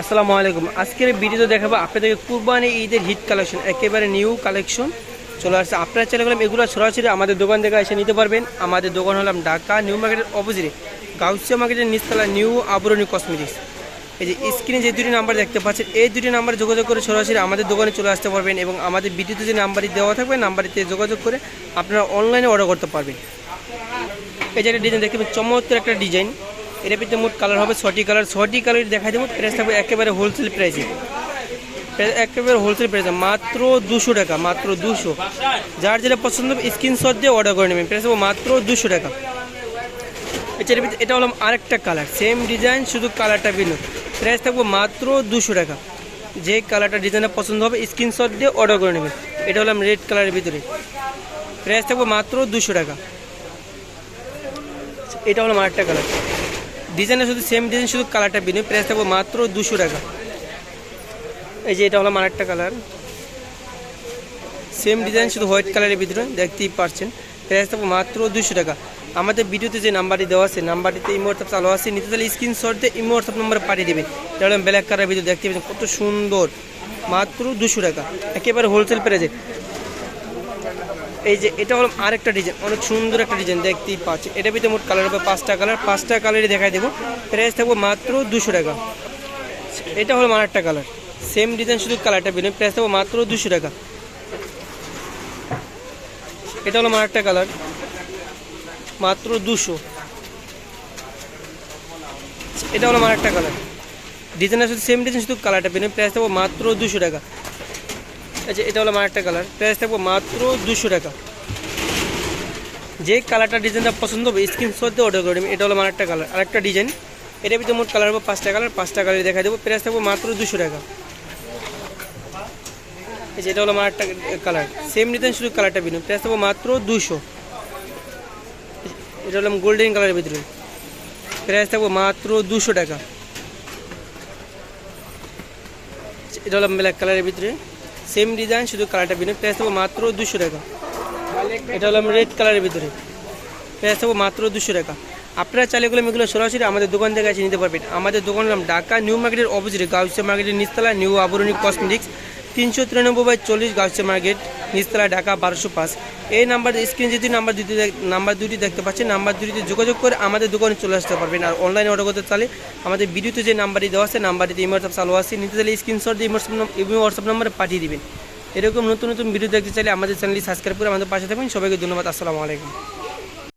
আসসালামু আলাইকুম। আজকের ভিডিওতে দেখাবো আপনাদেরকে কুরবানি ঈদের হিট কালেকশন, একেবারে নিউ কালেকশন চলে আসছে। আপনারা চাইলে গেলাম এগুলো সরাসরি আমাদের দোকান থেকে এসে নিতে পারবেন। আমাদের দোকান হলাম ঢাকা নিউ মার্কেটের অপোজিটে, গাউসিয়া মার্কেটের নিচতলা, নিউ আবরণী কসমেটিক্স। এই যে স্ক্রিনে যে দুটি নাম্বার দেখতে পাচ্ছেন, এই দুটি নাম্বার যোগাযোগ করে সরাসরি আমাদের দোকানে চলে আসতে পারবেন এবং আমাদের ভিডিওতে যে নাম্বারটি দেওয়া থাকবে নাম্বারটিতে যোগাযোগ করে আপনারা অনলাইনে অর্ডার করতে পারবেন। এই যে একটা ডিজাইন দেখতে পাচ্ছেন, চমৎকার একটা ডিজাইন। এর ভিতরে মোট কালার হবে 6টি কালার। 6টি কালার দেখাই দেবো। প্রাইস থাকবে একেবারে হোলসেল প্রাইসে, একেবারে হোলসেল প্রাইসে মাত্র 200 টাকা, মাত্র 200। যার যেটা পছন্দ হবে স্ক্রিনশট দিয়ে অর্ডার করে নেবেন। প্রাইস থাকবে মাত্র 200 টাকা। এছাড়া এটা হলো আরেকটা কালার, সেম ডিজাইন, শুধু কালারটা ভিন্ন। প্রাইস থাকবে মাত্র 200 টাকা। যে কালারটা ডিজাইনটা পছন্দ হবে স্ক্রিনশট দিয়ে অর্ডার করে নেবেন। এটা হলাম রেড কালারের ভিতরে, প্রাইস থাকবে মাত্র 200 টাকা। এটা হলো আরেকটা কালার, ডিজাইনটা শুধু সেম ডিজাইন, শুধু কালারটা ভিন্ন। প্রাইস থাকবে মাত্র 200 টাকা। এই যে এটা হলো আরেকটা কালার, সেম ডিজাইন, শুধু হোয়াইট কালারের ভিতরে, দেখতেই পাচ্ছেন। প্রাইস থাকবে মাত্র 200 টাকা। আমাদের ভিডিওতে যে নাম্বারটি দেওয়া আছে, নাম্বারটিতে ইমো হোয়াটসঅ্যাপ চালু আছে। নিতে চাইলে স্ক্রিনশট দিয়ে ইমো হোয়াটসঅ্যাপ নাম্বারে পাঠিয়ে দেবেন। এটা হলো ব্ল্যাক কালারের ভিতরে, দেখতে পাচ্ছেন কত সুন্দর, মাত্র 200 টাকা, একেবারে হোলসেল প্রাইসে। এই যে এটা হলো আরেকটা ডিজাইন, অনেক সুন্দর একটা ডিজাইন, দেখতেই পাচ্ছেন। এটা ভিতরে মোট কালার হবে 5টা কালার, 5টা কালারই দেখাই দেবো। প্রাইস থাকবে মাত্র 200 টাকা। এটা হলো আরেকটা কালার, সেম ডিজাইন, শুধু কালারটা ভিন্ন। প্রাইস থাকবে মাত্র 200 টাকা। এটা হলো আরেকটা কালার, মাত্র 200। এটা হলো আরেকটা কালার, ডিজাইনটা শুধু সেম ডিজাইন, শুধু কালারটা ভিন্ন। প্রাইস থাকবে মাত্র 200 টাকা। আচ্ছা, এটা হলো আরেকটা কালার, প্রাইস থাকবে মাত্র 200 টাকা। যে কালারটা ডিজাইনটা পছন্দ হবে স্ক্রিনশট দিয়ে অর্ডার করে নেবেন। এটা হলো আরেকটা কালার, আরেকটা ডিজাইন। এটার ভিতরে মোট কালার হবে 5টা কালার, 5টা কালার দেখা দেবো। প্রাইস থাকবে মাত্র 200 টাকা। এই যে এটা হলো আরেকটা কালার, সেম ডিজাইন, শুধু কালারটা ভিন্ন। প্রাইস থাকবে মাত্র 200। এটা হলো গোল্ডেন কালারের ভিতরে, প্রাইস থাকবে মাত্র 200 টাকা। এটা হলো ব্ল্যাক কালারের ভিতরে, সেম ডিজাইন, শুধু কালারটা ভিন্ন। প্রাইস থাকবে মাত্র 200 টাকা। এটা হলো রেড কালারের ভিতরে, প্রাইস থাকবে মাত্র 200 টাকা। আপনারা চাইলে এগুলো সরাসরি আমাদের দোকান থেকে এসে নিতে পারবেন। আমাদের দোকানের নাম ঢাকা নিউ মার্কেটের অপোজিটে, গাউসিয়া মার্কেটের নিচতলা, নিউ আবরণী কসমেটিক্স, 393/40 গাউসিয়া মার্কেট, নিচতলা, ঢাকা 1205। এই নাম্বার স্ক্রিন যদি নাম্বার দুটি দেখতে পাচ্ছেন, নাম্বার দুটিতে যোগাযোগ করে আমাদের দোকানে চলে আসতে পারবেন। আর অনলাইনে অর্ডার করতে চাইলে আমাদের ভিডিওতে যে নাম্বারটি দেওয়া আছে, নাম্বারটিতে ইমো হোয়াটসঅ্যাপ চালু আছে। নিতে চাইলে স্ক্রিনশট দিয়ে ইমো হোয়াটসঅ্যাপ নাম্বারে পাঠিয়ে দিবেন। এরকম নতুন নতুন ভিডিও দেখতে চাইলে আমাদের চ্যানেলটি সাবস্ক্রাইব করে আমাদের পাশে থাকবেন। সবাইকে ধন্যবাদ। আসসালামু আলাইকুম।